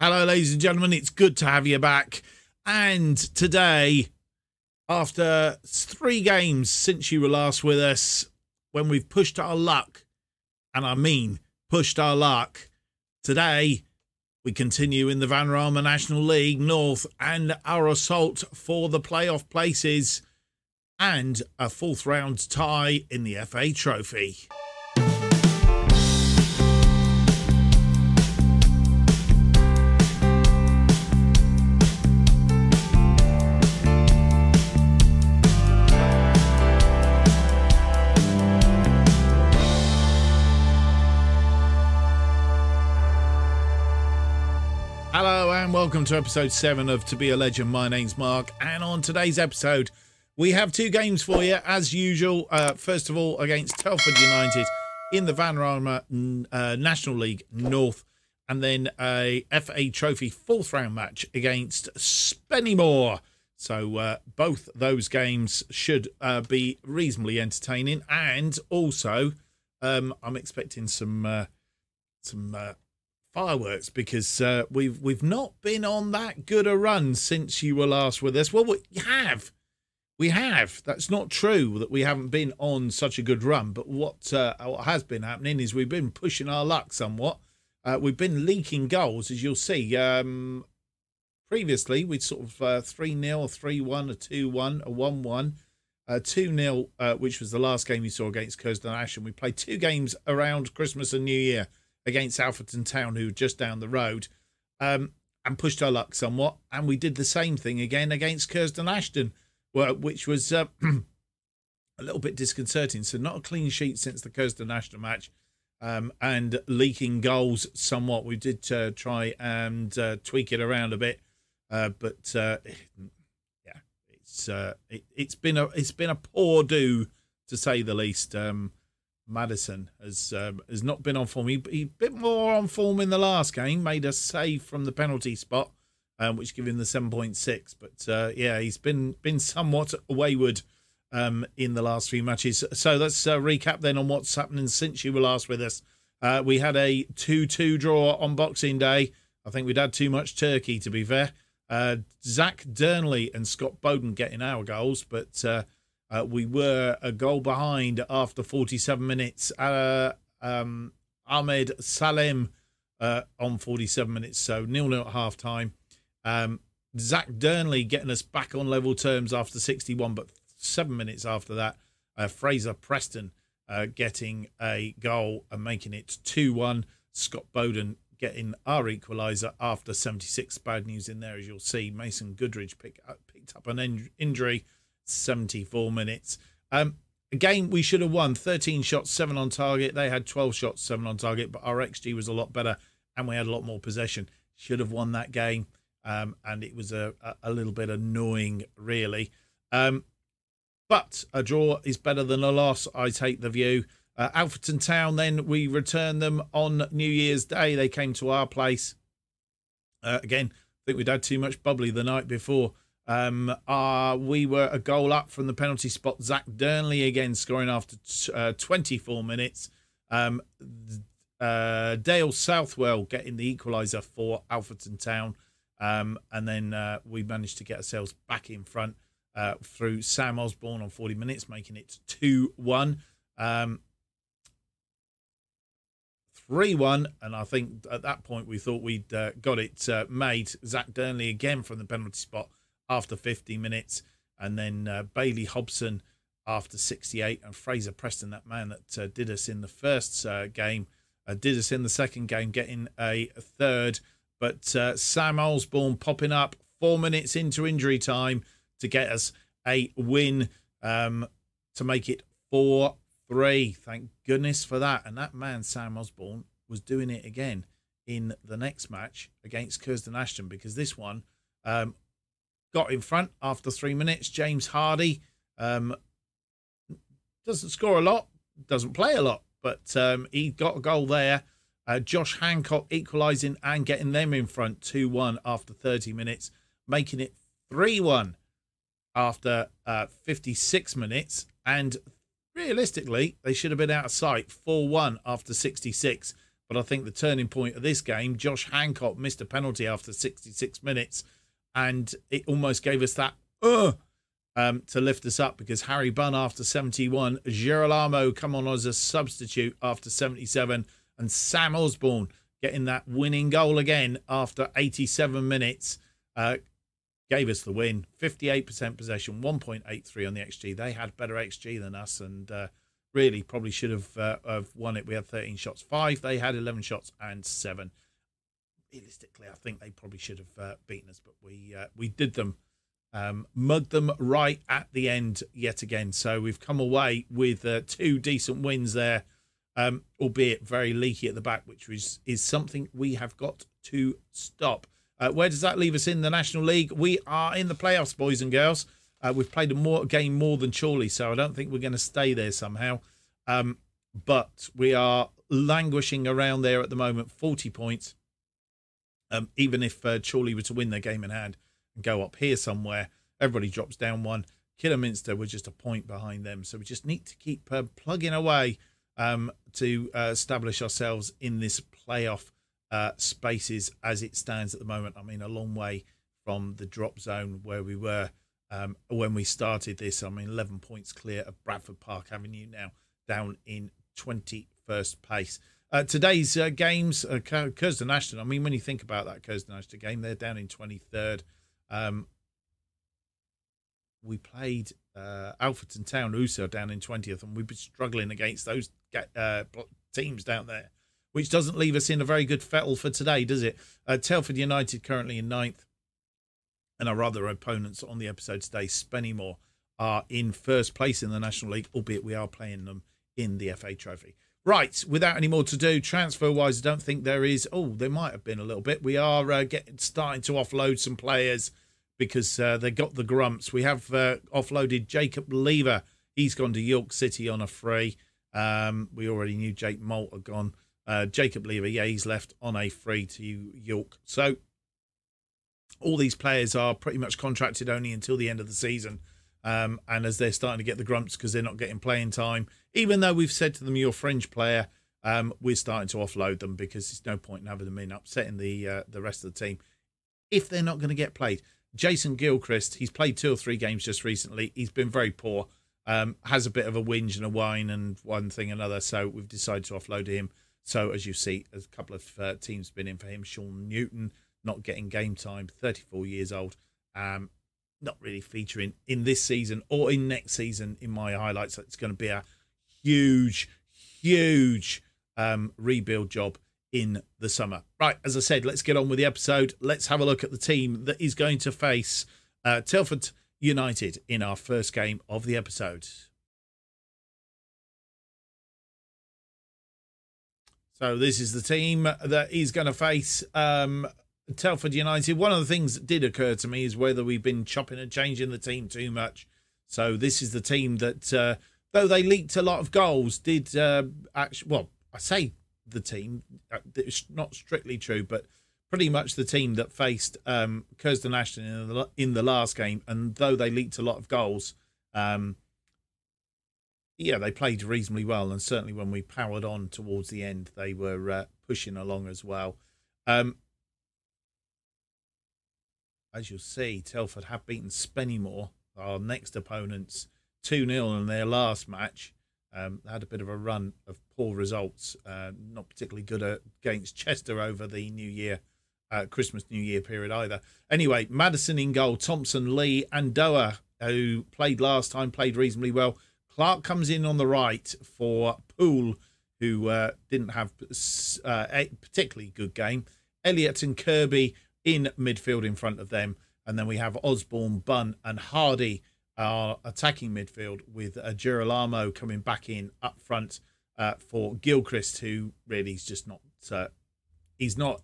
Hello, ladies and gentlemen. It's good to have you back. And today, after 3 games since you were last with us, when we've pushed our luck, and I mean pushed our luck, today we continue in the Vanarama National League North and our assault for the playoff places and a 4th round tie in the FA Trophy. Hello and welcome to episode 7 of To Be a Legend. My name's Mark, and on today's episode we have 2 games for you as usual. First of all, against Telford United in the Vanarama National League North, and then a FA Trophy 4th round match against Spennymoor. So both those games should be reasonably entertaining, and also I'm expecting some fireworks, because we've not been on that good a run since you were last with us. Well, we have. That's not true that we haven't been on such a good run, but what has been happening is we've been pushing our luck somewhat. We've been leaking goals, as you'll see. Previously we'd sort of 3-0, a 3-1, a 2-1, a 1-1, 2-0, which was the last game you saw against Curzon Ashton. We played 2 games around Christmas and New Year against Alfreton Town, who were just down the road, and pushed our luck somewhat. And we did the same thing again against Curzon Ashton, which was a little bit disconcerting. So not a clean sheet since the Curzon Ashton match, and leaking goals somewhat. We did try and tweak it around a bit, but it's been a poor do, to say the least. Madison has not been on form. He a bit more on form in the last game. Made a save from the penalty spot, which gave him the 7.6. But yeah, he's been somewhat wayward in the last few matches. So let's recap then on what's happening since you were last with us. We had a 2-2 draw on Boxing Day. I think we'd had too much turkey, to be fair. Zach Durnley and Scott Bowden getting our goals, but we were a goal behind after 47 minutes. Ahmed Salem on 47 minutes, so 0-0 at half-time. Zach Durnley getting us back on level terms after 61, but 7 minutes after that, Fraser Preston getting a goal and making it 2-1. Scott Bowden getting our equaliser after 76. Bad news in there, as you'll see. Mason Goodridge picked up an injury. 74 minutes. A game we should have won. 13 shots, 7 on target. They had 12 shots, 7 on target, but our XG was a lot better and we had a lot more possession. Should have won that game, and it was a little bit annoying, really. But a draw is better than a loss, I take the view. Alfreton Town, then we returned them on New Year's Day. They came to our place. Again, I think we'd had too much bubbly the night before. We were a goal up from the penalty spot. Zach Durnley again scoring after 24 minutes. Dale Southwell getting the equaliser for Alfreton Town. And then we managed to get ourselves back in front through Sam Osborne on 40 minutes, making it 2-1. 3-1, and I think at that point we thought we'd got it made. Zach Durnley again from the penalty spot after 50 minutes, and then Bailey Hobson after 68, and Fraser Preston, that man that did us in the first game, did us in the second game, getting a 3rd. But Sam Osborne popping up 4 minutes into injury time to get us a win, to make it 4-3. Thank goodness for that. And that man, Sam Osborne, was doing it again in the next match against Curzon Ashton, because this one got in front after 3 minutes. James Hardy doesn't score a lot, doesn't play a lot, but he got a goal there. Josh Hancock equalising and getting them in front 2-1 after 30 minutes, making it 3-1 after 56 minutes. And realistically, they should have been out of sight 4-1 after 66. But I think the turning point of this game, Josh Hancock missed a penalty after 66 minutes, and it almost gave us that to lift us up, because Harry Bunn after 71, Girolamo come on as a substitute after 77, and Sam Osborne getting that winning goal again after 87 minutes gave us the win. 58% possession, 1.83 on the XG. They had better XG than us, and really probably should have won it. We had 13 shots, 5. They had 11 shots and 7. Realistically, I think they probably should have beaten us, but we did them. Mugged them right at the end yet again. So we've come away with 2 decent wins there, albeit very leaky at the back, which is something we have got to stop. Where does that leave us in the National League? We are in the playoffs, boys and girls. We've played a game more than Chorley, so I don't think we're going to stay there somehow. But we are languishing around there at the moment, 40 points. Even if Chorley were to win their game in hand and go up here somewhere, everybody drops down 1. Kidderminster were just a point behind them. So we just need to keep plugging away to establish ourselves in this playoff spaces as it stands at the moment. I mean, a long way from the drop zone where we were when we started this. I mean, 11 points clear of Bradford Park Avenue now, down in 21st place. Today's games, Curzon Ashton. I mean, when you think about that Curzon Ashton game, they're down in 23rd. We played Alfreton Town, also down in 20th, and we've been struggling against those teams down there, which doesn't leave us in a very good fettle for today, does it? Telford United currently in 9th, and our other opponents on the episode today, Spennymoor, are in 1st place in the National League, albeit we are playing them in the FA Trophy. Right, without any more to do, transfer-wise, I don't think there is. Oh, there might have been a little bit. We are starting to offload some players because they got the grumps. We have offloaded Jacob Lever. He's gone to York City on a free. We already knew Jake Malt had gone. Jacob Lever, yeah, he's left on a free to York. So all these players are pretty much contracted only until the end of the season. And as they're starting to get the grumps because they're not getting playing time, even though we've said to them, you're a fringe player, we're starting to offload them because there's no point in having them in, upsetting the rest of the team if they're not going to get played. Jason Gilchrist, he's played 2 or 3 games just recently. He's been very poor, has a bit of a whinge and a whine and one thing and another, so we've decided to offload him. So as you see, a couple of teams been in for him. Sean Newton, not getting game time, 34 years old. Not really featuring in this season or in next season in my highlights. It's going to be a huge rebuild job in the summer. Right, as I said, let's get on with the episode. Let's have a look at the team that is going to face Telford United in our first game of the episode. So this is the team that is going to face Telford United. One of the things that did occur to me is whether we've been chopping and changing the team too much. So this is the team that, though they leaked a lot of goals, did actually, well, I say the team, it's not strictly true, but pretty much the team that faced Curzon Ashton in the last game. And though they leaked a lot of goals, yeah, they played reasonably well. And certainly when we powered on towards the end, they were pushing along as well. As you'll see, Telford have beaten Spennymoor, our next opponents, 2-0 in their last match. They had a bit of a run of poor results, not particularly good against Chester over the New Year, Christmas New Year period either. Anyway, Madison in goal, Thompson, Lee and Doa, who played last time, played reasonably well. Clark comes in on the right for Poole, who didn't have a particularly good game. Elliott and Kirby in midfield in front of them. And then we have Osborne, Bunn and Hardy, our attacking midfield, with Girolamo coming back in up front for Gilchrist, who really is just not... he's not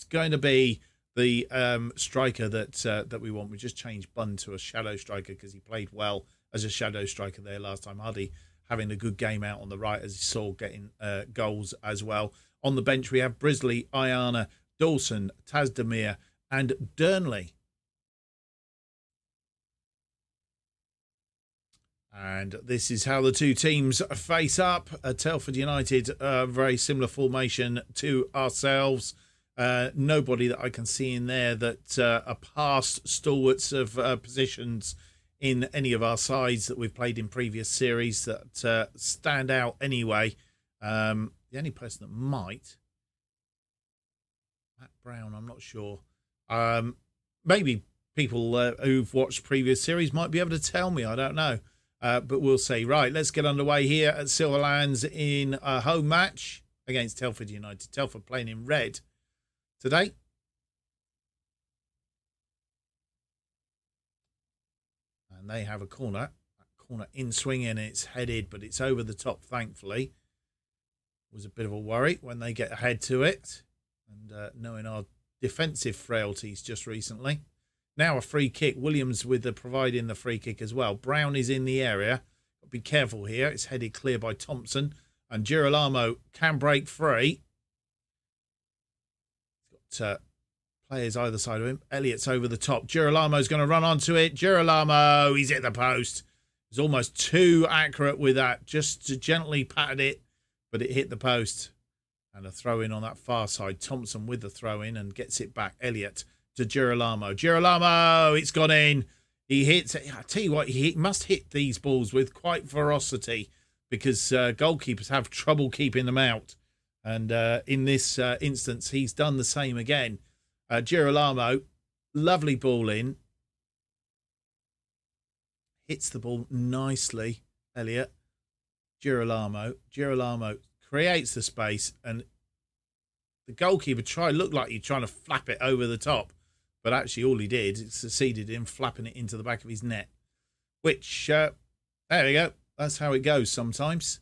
going to be the striker that we want. We just changed Bunn to a shadow striker because he played well as a shadow striker there last time. Hardy having a good game out on the right, as you saw, getting goals as well. On the bench, we have Brisley, Ayana, Dawson, Tazdemir and Durnley. And this is how the two teams face up. Telford United, very similar formation to ourselves. Nobody that I can see in there that are past stalwarts of positions in any of our sides that we've played in previous series that stand out anyway. The only person that might, Matt Brown, I'm not sure. Maybe people who've watched previous series might be able to tell me. I don't know. But we'll see. Right, let's get underway here at Silverlands in a home match against Telford United. Telford playing in red today. And they have a corner. That corner in swinging. It's headed, but it's over the top, thankfully. Was a bit of a worry when they get ahead to it. And knowing our defensive frailties just recently. Now a free kick. Williams with providing the free kick as well. Brown is in the area. Be careful here. It's headed clear by Thompson. And Girolamo can break free. He's got players either side of him. Elliott's over the top. Girolamo's going to run onto it. Girolamo, he's hit the post. He's almost too accurate with that. Just gently patted it, but it hit the post. And a throw in on that far side. Thompson with the throw in and gets it back. Elliott to Girolamo. Girolamo, it's gone in. He hits. I tell you what, he must hit these balls with quite ferocity because goalkeepers have trouble keeping them out. And in this instance, he's done the same again. Girolamo, lovely ball in. Hits the ball nicely. Elliott. Girolamo creates the space, and the goalkeeper looked like he's trying to flap it over the top. But actually all he did is succeeded in flapping it into the back of his net. Which, there we go. That's how it goes sometimes.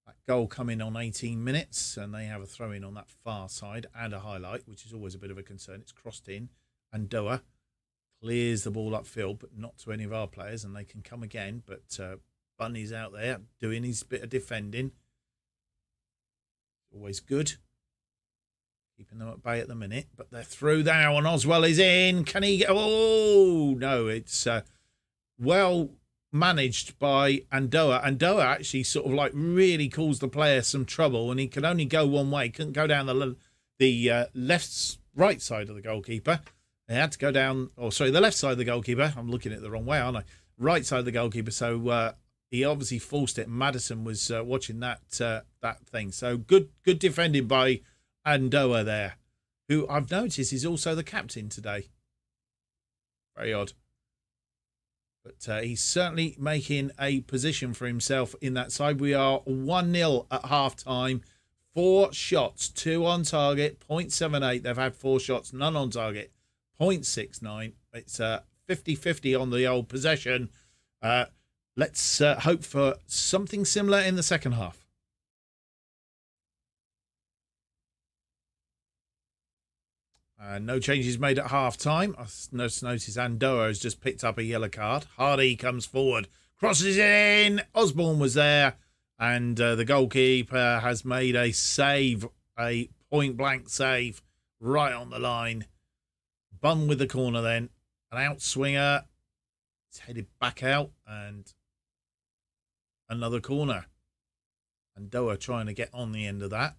That goal coming on 18 minutes. And they have a throw-in on that far side and a highlight, which is always a bit of a concern. It's crossed in. And Doa clears the ball upfield, but not to any of our players. And they can come again. But Bunny's out there doing his bit of defending. Always good. Keeping them at bay at the minute, but they're through now, and Oswell is in. Can he get... Oh, no, it's well managed by Andoa. Andoa actually sort of like really caused the player some trouble, and he could only go one way. Couldn't go down the right side of the goalkeeper. They had to go down... Oh, sorry, the left side of the goalkeeper. I'm looking at it the wrong way, aren't I? Right side of the goalkeeper, so he obviously forced it. Madison was watching that thing. So good defending by Andoa there, who I've noticed is also the captain today. Very odd. But he's certainly making a position for himself in that side. We are 1-0 at half-time. 4 shots, 2 on target, 0.78. They've had 4 shots, none on target, 0.69. It's 50-50 on the old possession. Let's hope for something similar in the second half. No changes made at half-time. I noticed Andoa has just picked up a yellow card. Hardy comes forward, crosses in. Osborne was there. And the goalkeeper has made a save, a point-blank save, right on the line. Bun with the corner then. An outswinger. It's headed back out. And another corner. Andoa trying to get on the end of that.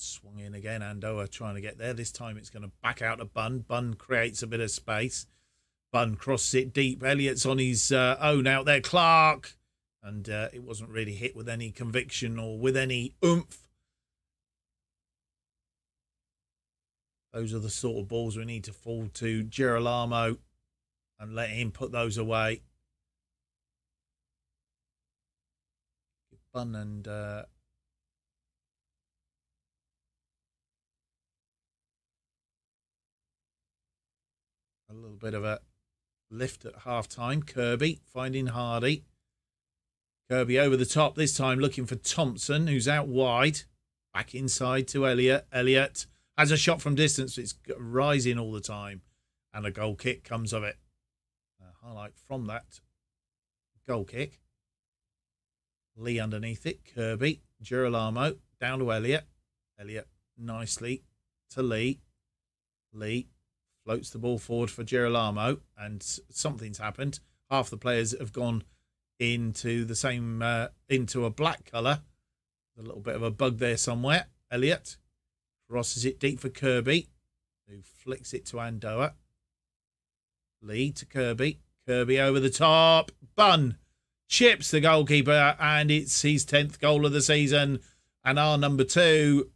Swung in again, Andoa trying to get there. This time it's going to back out to Bun. Bun creates a bit of space. Bun crosses it deep. Elliott's on his own out there. Clark. And it wasn't really hit with any conviction or with any oomph. Those are the sort of balls we need to fall to Girolamo and let him put those away. Bun and... a little bit of a lift at half-time. Kirby finding Hardy. Kirby over the top this time looking for Thompson, who's out wide. Back inside to Elliott. Elliott has a shot from distance. It's rising all the time. And a goal kick comes of it. A highlight from that goal kick. Lee underneath it. Kirby. Girolamo. Down to Elliott. Elliott nicely to Lee. Lee. floats the ball forward for Girolamo, and something's happened. Half the players have gone into the same, into a black colour. A little bit of a bug there somewhere. Elliott crosses it deep for Kirby, who flicks it to Andoa. Lee to Kirby. Kirby over the top. Bunn chips the goalkeeper, and it's his 10th goal of the season. And our number 2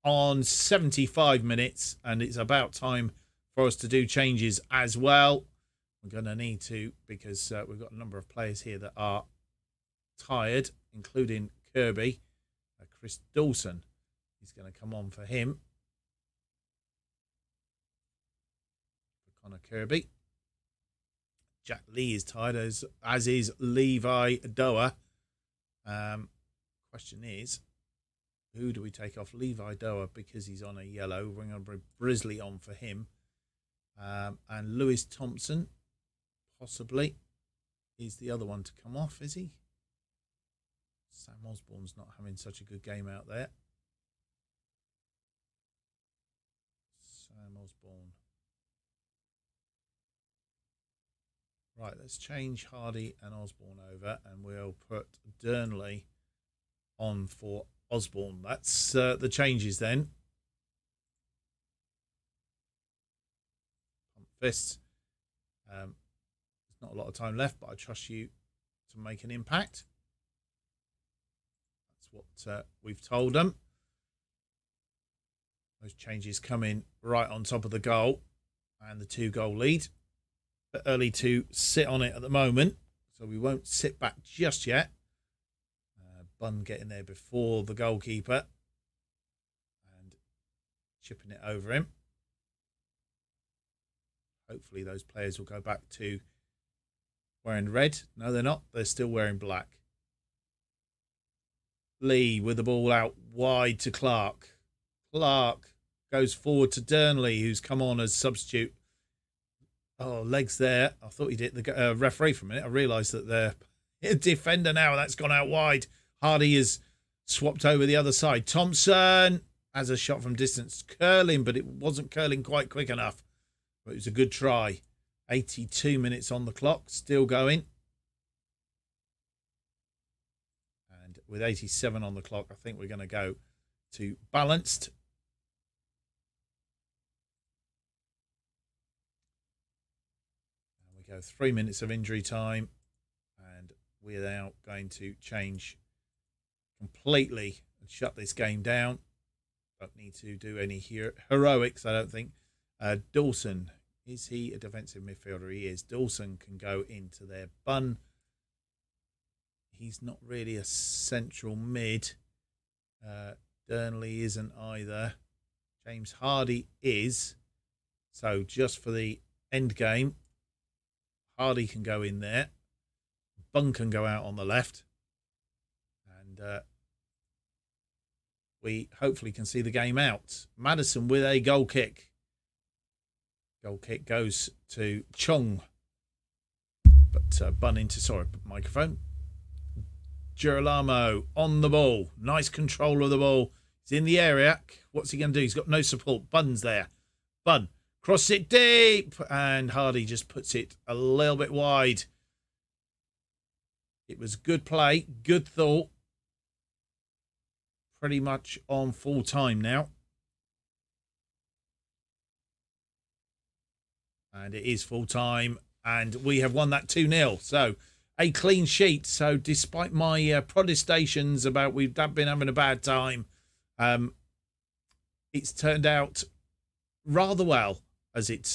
on 75 minutes. And it's about time for us to do changes as well. We're going to need to, because we've got a number of players here that are tired, including Kirby. Chris Dawson is going to come on for him. For Connor Kirby. Jack Lee is tired, as is Levi Doa. Question is, who do we take off? Levi Doa, because he's on a yellow. We're going to bring Brisley on for him. And Lewis Thompson, possibly, is the other one to come off, is he? Sam Osborne's not having such a good game out there. Sam Osborne. Right, let's change Hardy and Osborne over, and we'll put Durnley on for Osborne. That's the changes then. Pump fists. There's not a lot of time left, but I trust you to make an impact. What we've told them. Those changes come in right on top of the goal and the 2-goal lead. But early to sit on it at the moment, so we won't sit back just yet. Bunn getting there before the goalkeeper and chipping it over him. Hopefully those players will go back to wearing red. No, they're not. They're still wearing black. Lee with the ball out wide to Clark. Clark goes forward to Durnley, who's come on as substitute. Oh, legs there. I thought he did the referee for a minute. I realised that the defender now, that's gone out wide. Hardy is swapped over the other side. Thompson has a shot from distance. Curling, but it wasn't curling quite quick enough. But it was a good try. 82 minutes on the clock. Still going. With 87 on the clock, I think we're going to go to balanced. And we go 3 minutes of injury time, and we're now going to change completely and shut this game down. Don't need to do any heroics, I don't think. Dawson, is he a defensive midfielder? He is. Dawson can go into their Bunn. He's not really a central mid. Durnley isn't either. James Hardy is. So just for the end game, Hardy can go in there. Bunn can go out on the left. And we hopefully can see the game out. Madison with a goal kick. Goal kick goes to Chong. But Bunn into, sorry, microphone. Girolamo on the ball. Nice control of the ball. He's in the area. What's he going to do? He's got no support. Bunn's there. Bunn. Cross it deep. And Hardy just puts it a little bit wide. It was good play. Good thought. Pretty much on full time now. And it is full time. And we have won that 2-0. So a clean sheet. So despite my protestations about we've been having a bad time, it's turned out rather well as it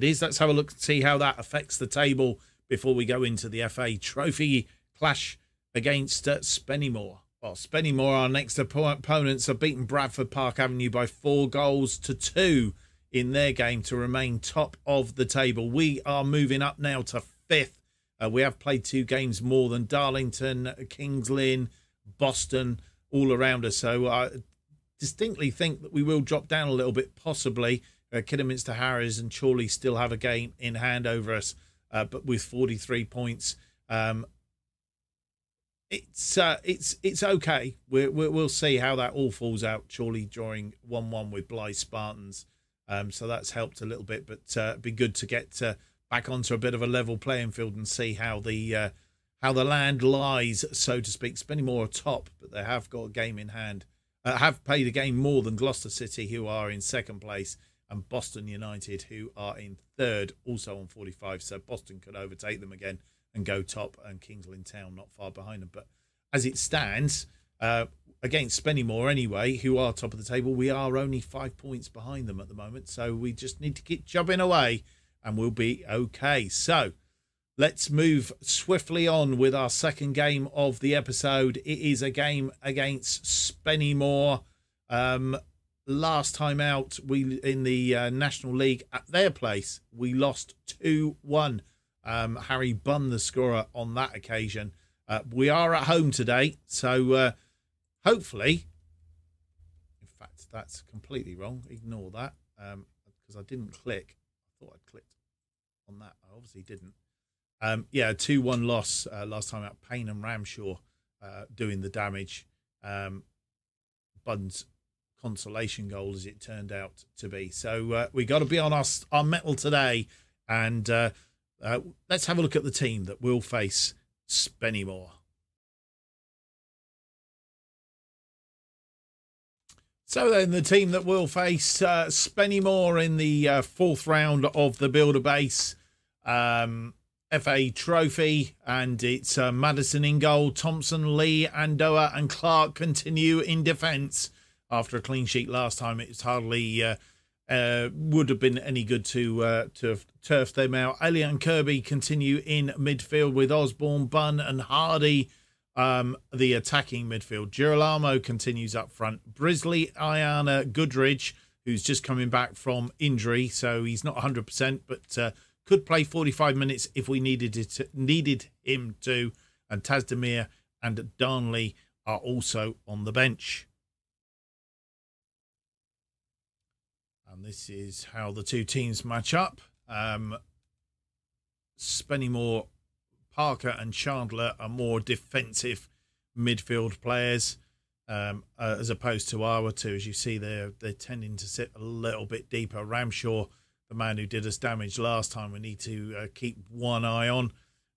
is. Let's have a look and see how that affects the table before we go into the FA Trophy clash against Spennymoor. Well, Spennymoor, our next opponents, have beaten Bradford Park Avenue by 4-2 in their game to remain top of the table. We are moving up now to 5th. We have played 2 games more than Darlington, Kings Lynn, Boston, all around us. So I distinctly think that we will drop down a little bit, possibly. Kidderminster Harrows and Chorley still have a game in hand over us, but with 43 points. It's okay. We'll see how that all falls out. Chorley drawing 1-1 with Blythe Spartans. So that's helped a little bit, but it'd be good to get back onto a bit of a level playing field and see how the land lies, so to speak. Spennymoor are top, but they have got a game in hand. Have played a game more than Gloucester City, who are in second place, and Boston United, who are in third, also on 45. So Boston could overtake them again and go top, and Kingsley Town not far behind them. But as it stands, against Spennymoor anyway, who are top of the table, we are only 5 points behind them at the moment. So we just need to keep chubbing away and we'll be okay. So let's move swiftly on with our second game of the episode. It is a game against Spennymoor. Last time out, we in the National League at their place, we lost 2-1. Harry Bunn, the scorer on that occasion. We are at home today, so hopefully, in fact, that's completely wrong. Ignore that, because I didn't click. I thought I clicked on that. I obviously didn't. Yeah, 2-1 loss last time out. Payne and Ramshaw doing the damage. Bunn's consolation goal, as it turned out to be. So we got to be on our mettle today, and let's have a look at the team that will face Spennymoor. So then, the team that will face Spennymoor in the fourth round of the Builder Base FA Trophy, and it's Madison in goal. Thompson, Lee, Andoa and Clark continue in defence. After a clean sheet last time, it's hardly would have been any good to have turfed them out. Elliott and Kirby continue in midfield with Osborne, Bunn and Hardy, the attacking midfield. Girolamo continues up front. Brisley, Ayana, Goodridge, who's just coming back from injury, so he's not 100%, but could play 45 minutes if we needed him to. And Tazdemir and Darnley are also on the bench. And this is how the two teams match up. Spennymoor, Parker and Chandler are more defensive midfield players, as opposed to our two. As you see, they're tending to sit a little bit deeper. Ramshaw, the man who did us damage last time, we need to keep one eye on.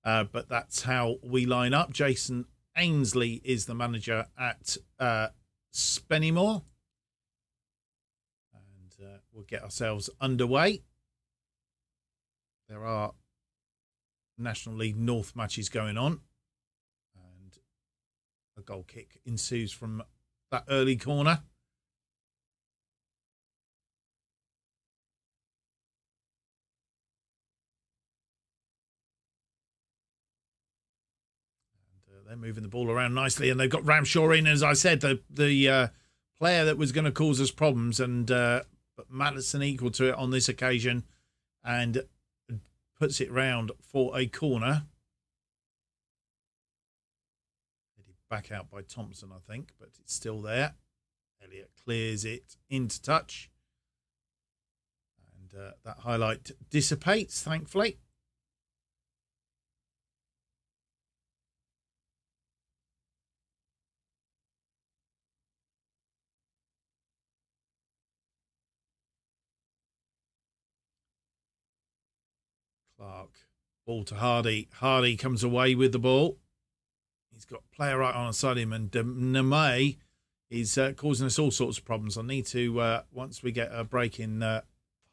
But that's how we line up. Jason Ainsley is the manager at Spennymoor. We'll get ourselves underway. There are National League North matches going on, and a goal kick ensues from that early corner. And they're moving the ball around nicely, and they've got Ramshaw in, as I said, the player that was going to cause us problems, and but Madison equal to it on this occasion and puts it round for a corner. Headed back out by Thompson, I think, but it's still there. Elliott clears it into touch. And that highlight dissipates, thankfully. Clark, ball to Hardy. Hardy comes away with the ball. He's got player right on side of him, and Nemay is causing us all sorts of problems. I need to, once we get a break in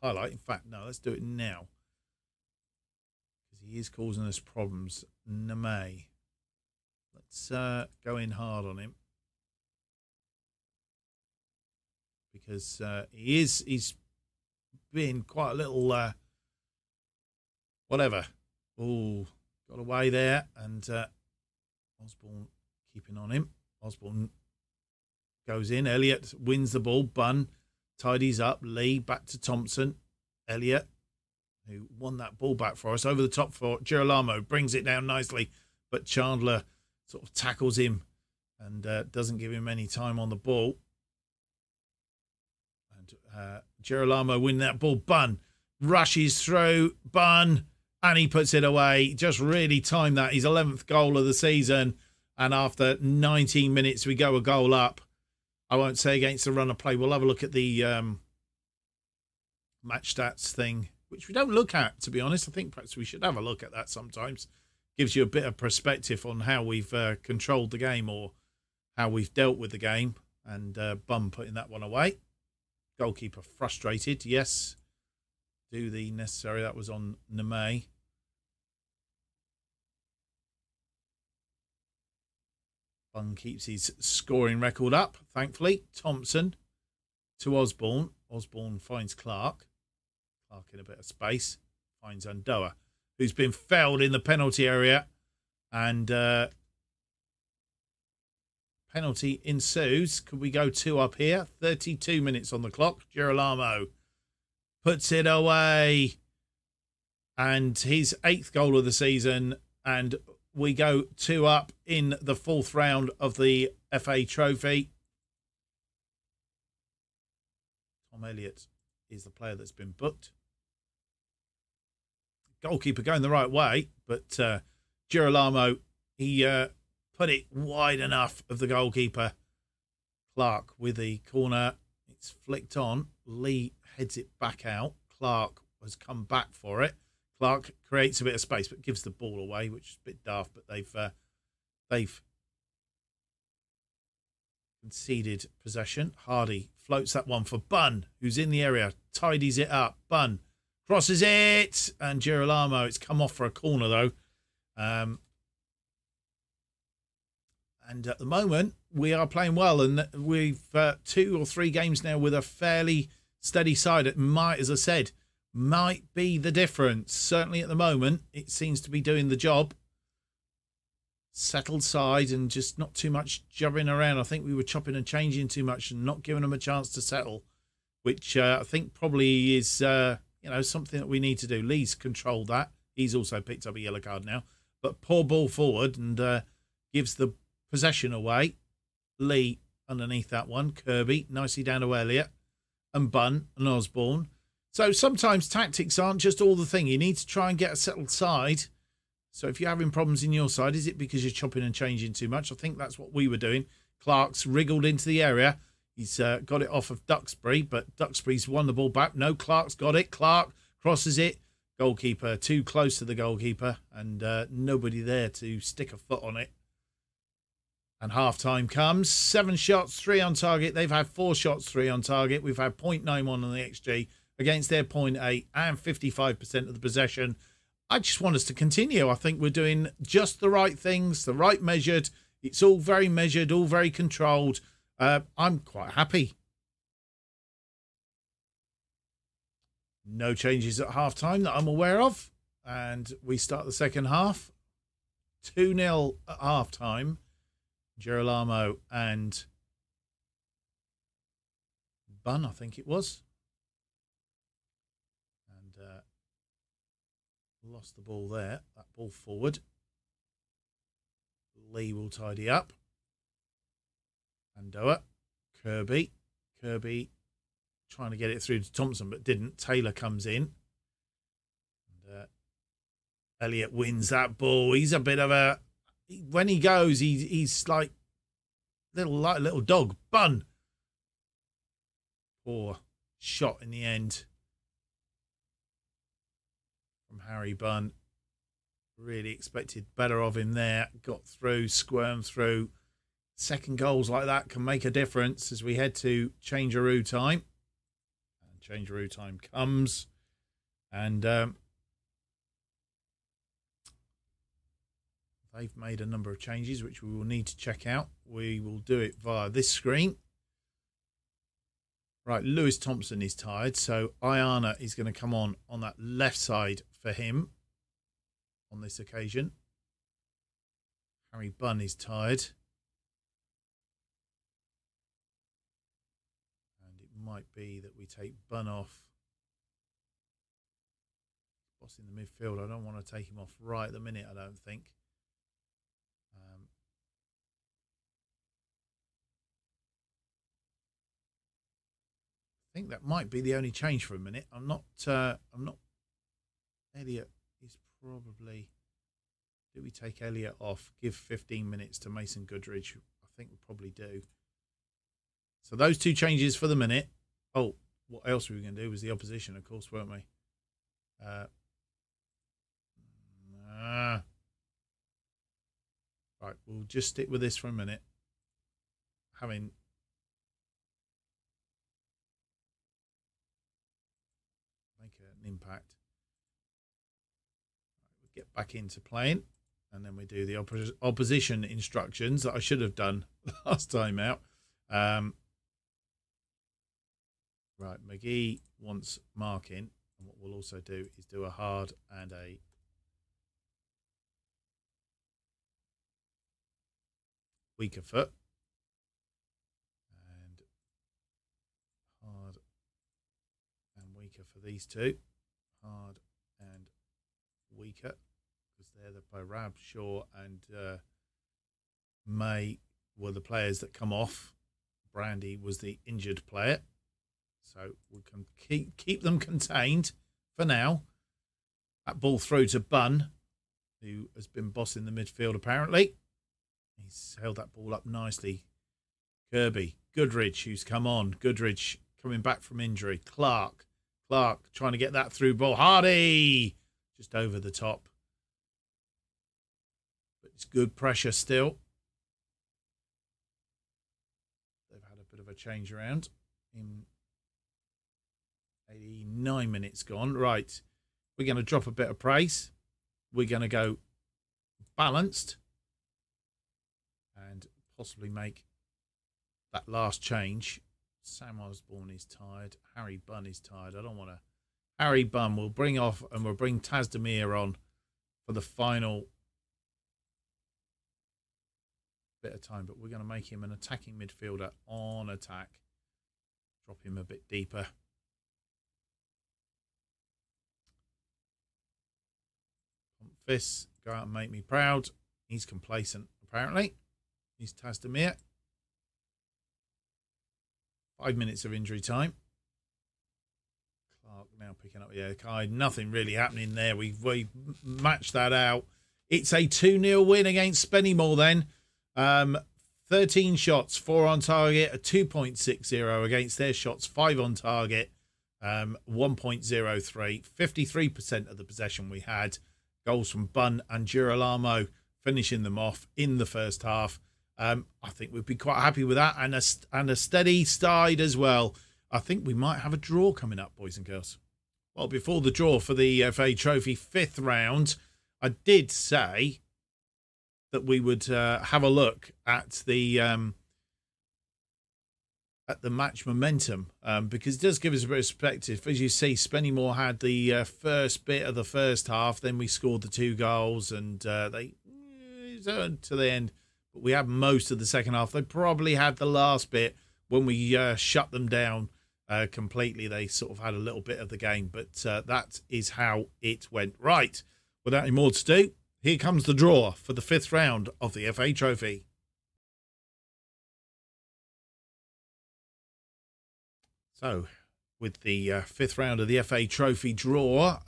highlight, in fact, no, let's do it now. Because he is causing us problems. Nemay. Let's go in hard on him. Because he's been quite a little... whatever. Oh, got away there, and Osborne keeping on him. Osborne goes in. Elliott wins the ball. Bunn tidies up. Lee back to Thompson. Elliott, who won that ball back for us, over the top for Girolamo, brings it down nicely, but Chandler sort of tackles him and doesn't give him any time on the ball. And Girolamo win that ball. Bunn rushes through. Bunn. And he puts it away. Just really timed that. His 11th goal of the season. And after 19 minutes, we go a goal up. I won't say against the run of play. We'll have a look at the match stats thing, which we don't look at, to be honest. I think perhaps we should have a look at that sometimes. Gives you a bit of perspective on how we've controlled the game or how we've dealt with the game. And Bum putting that one away. Goalkeeper frustrated. Yes. Do the necessary. That was on Nemay. Bun keeps his scoring record up, thankfully. Thompson to Osborne. Osborne finds Clark. Clark in a bit of space. Finds Undoa, who's been fouled in the penalty area. And penalty ensues. Could we go 2 up here? 32 minutes on the clock. Girolamo puts it away. And his 8th goal of the season. And we go 2 up in the 4th round of the FA Trophy. Tom Elliott is the player that's been booked. Goalkeeper going the right way, but Girolamo, he put it wide enough of the goalkeeper. Clark with the corner. It's flicked on. Lee heads it back out. Clark has come back for it. Clark creates a bit of space, but gives the ball away, which is a bit daft. But they've conceded possession. Hardy floats that one for Bunn, who's in the area, tidies it up. Bunn crosses it, and Girolamo. It's come off for a corner though. And at the moment, we are playing well, and we've 2 or 3 games now with a fairly steady side. It might, as I said, might be the difference. Certainly at the moment, it seems to be doing the job. Settled side and just not too much jumping around. I think we were chopping and changing too much and not giving them a chance to settle, which I think probably is something that we need to do. Lee's controlled that. He's also picked up a yellow card now. But poor ball forward and gives the possession away. Lee underneath that one. Kirby nicely down to Elliott and Bunn and Osborne. So sometimes tactics aren't just all the thing. You need to try and get a settled side. So if you're having problems in your side, is it because you're chopping and changing too much? I think that's what we were doing. Clark's wriggled into the area. He's got it off of Duxbury, but Duxbury's won the ball back. No, Clark's got it. Clark crosses it. Goalkeeper too close to the goalkeeper and nobody there to stick a foot on it. And half-time comes. 7 shots, 3 on target. They've had 4 shots, 3 on target. We've had 0.91 on the XG against their 0.8 and 55% of the possession. I just want us to continue. I think we're doing just the right things, the right measured. It's all very measured, all very controlled. I'm quite happy. No changes at half-time that I'm aware of. And we start the second half. 2-0 at half-time. Girolamo and Bunn, I think it was. And lost the ball there. That ball forward. Lee will tidy up. Andoa. Kirby. Kirby trying to get it through to Thompson, but didn't. Taylor comes in. And Elliott wins that ball. He's a bit of a... When he goes, he's like a little dog. Bunn. Poor shot in the end from Harry Bunn. Really expected better of him there. Got through, squirmed through. Second goals like that can make a difference as we head to changearoo time. And changearoo time comes. And they've made a number of changes, which we will need to check out. We will do it via this screen. Right, Lewis Thompson is tired, so Ayana is going to come on that left side for him on this occasion. Harry Bunn is tired. And it might be that we take Bunn off. Boss in the midfield. I don't want to take him off right at the minute, I don't think. I think that might be the only change for a minute. I'm not. Elliott is probably. Do we take Elliott off? Give 15 minutes to Mason Goodridge. I think we probably do. So those 2 changes for the minute. Oh, what else we were going to do was the opposition, of course, weren't we? Right, we'll just stick with this for a minute. Having make an impact. Right, we'll get back into playing, and then we do the opposition instructions that I should have done last time out. Right, McGee wants marking, and what we'll also do is do a hard and a weaker foot, and hard and weaker for these two, hard and weaker, because they're the Rab, Shaw and May were the players that come off. Brandy was the injured player. So we can keep them contained for now. That ball through to Bunn, who has been bossing the midfield apparently. He's held that ball up nicely. Kirby, Goodrich, who's come on. Goodrich coming back from injury. Clark trying to get that through ball. Hardy, just over the top. But it's good pressure still. They've had a bit of a change around in 89 minutes gone. Right, we're going to drop a bit of praise. We're going to go balanced and possibly make that last change. Sam Osborne is tired. Harry Bunn is tired. I don't want to. Harry Bunn will bring off, and we'll bring Tazdemir on for the final bit of time. But we're going to make him an attacking midfielder on attack. Drop him a bit deeper. Fists, go out and make me proud. He's complacent, apparently. He's Tazdemir. 5 minutes of injury time. Clark now picking up. Yeah, Kai, nothing really happening there. We matched that out. It's a 2-0 win against Spennymoor then. 13 shots, 4 on target, a 2.60 against their shots, 5 on target, 1.03. 53% of the possession we had. Goals from Bunn and Girolamo finishing them off in the first half. I think we'd be quite happy with that, and a steady side as well. I think we might have a draw coming up, boys and girls. Well, before the draw for the FA Trophy 5th round, I did say that we would have a look at the match momentum, because it does give us a bit of perspective. As you see, Spennymoor had the first bit of the first half, then we scored the 2 goals, and they turned to the end. But we had most of the second half. They probably had the last bit when we shut them down completely. They sort of had a little bit of the game, but that is how it went. Right, without any more to do, here comes the draw for the 5th round of the FA Trophy. So, with the 5th round of the FA Trophy draw,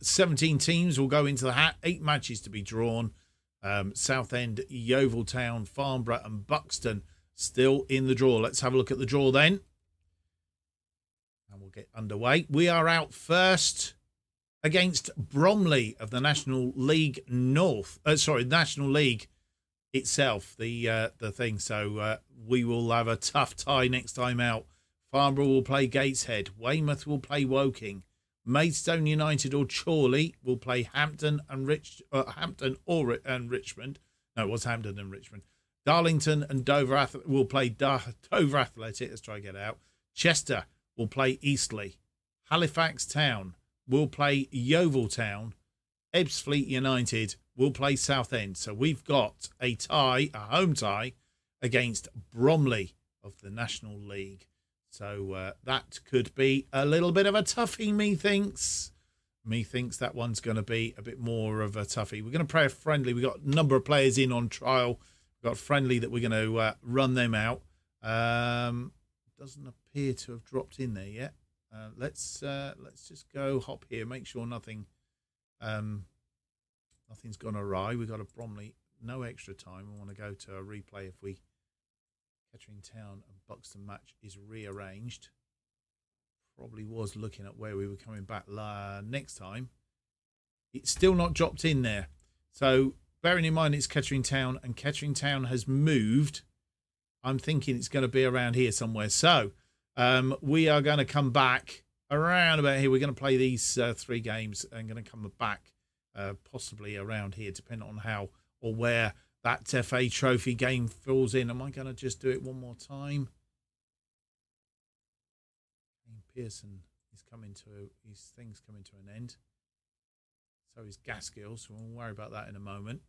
17 teams will go into the hat, 8 matches to be drawn. Southend, Yeovil Town, Farnborough and Buxton still in the draw. Let's have a look at the draw then. And we'll get underway. We are out first against Bromley of the National League North. National League itself, the thing. So we will have a tough tie next time out. Farnborough will play Gateshead. Weymouth will play Woking. Maidstone United or Chorley will play Hampton and Richmond. No, it was Hampton and Richmond. Darlington and Dover will play Dover Athletic. Let's try and get out. Chester will play Eastleigh. Halifax Town will play Yeovil Town. Ebbsfleet United will play Southend. So we've got a tie, a home tie, against Bromley of the National League. So that could be a little bit of a toughie, methinks. Methinks that one's going to be a bit more of a toughie. We're going to play a friendly. We've got a number of players in on trial. We've got a friendly that we're going to run them out. Doesn't appear to have dropped in there yet. Let's just go hop here. Make sure nothing's gone awry. We've got a Bromley. No extra time. We want to go to a replay if we... Kettering Town and Buxton match is rearranged. probably was looking at where we were coming back next time. It's still not dropped in there. So bearing in mind it's Kettering Town, and Kettering Town has moved. I'm thinking it's going to be around here somewhere. So we are going to come back around about here. We're going to play these 3 games and going to come back possibly around here, depending on how or where that FA Trophy game falls in. Am I going to just do it one more time? Pearson is his thing's coming to an end. So is Gaskill, so we'll worry about that in a moment.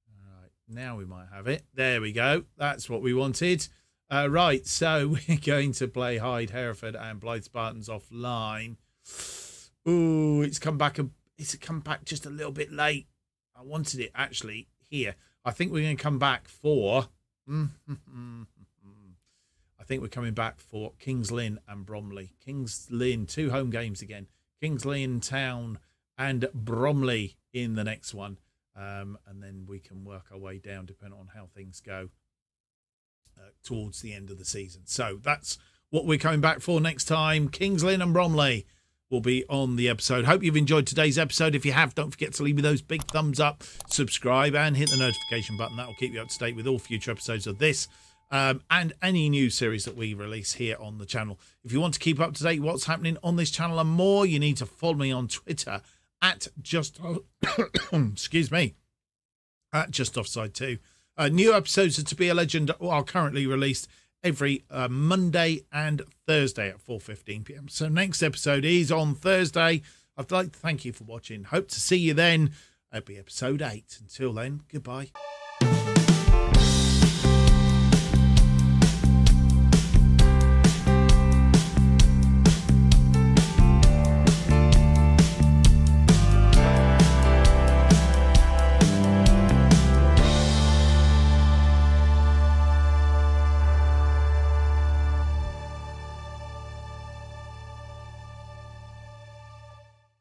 All right, now we might have it. There we go. That's what we wanted. Right, so we're going to play Hyde, Hereford and Blythe Spartans offline. Ooh, it's come back just a little bit late. I wanted it actually here. I think we're going to come back for... I think we're coming back for Kings Lynn and Bromley. Kings Lynn, 2 home games again. Kings Lynn Town and Bromley in the next one. And then we can work our way down depending on how things go towards the end of the season. So that's what we're coming back for next time. Kings Lynn and Bromley will be on the episode. Hope you've enjoyed today's episode. If you have, don't forget to leave me those big thumbs up, subscribe and hit the notification button. That will keep you up to date with all future episodes of this and any new series that we release here on the channel. If you want to keep up to date what's happening on this channel and more, you need to follow me on Twitter at excuse me, at JustOffside2. New episodes of To Be a Legend are currently released every Monday and Thursday at 4:15 p.m. So next episode is on Thursday. I'd like to thank you for watching. Hope to see you then. That'll be episode 8. Until then, goodbye.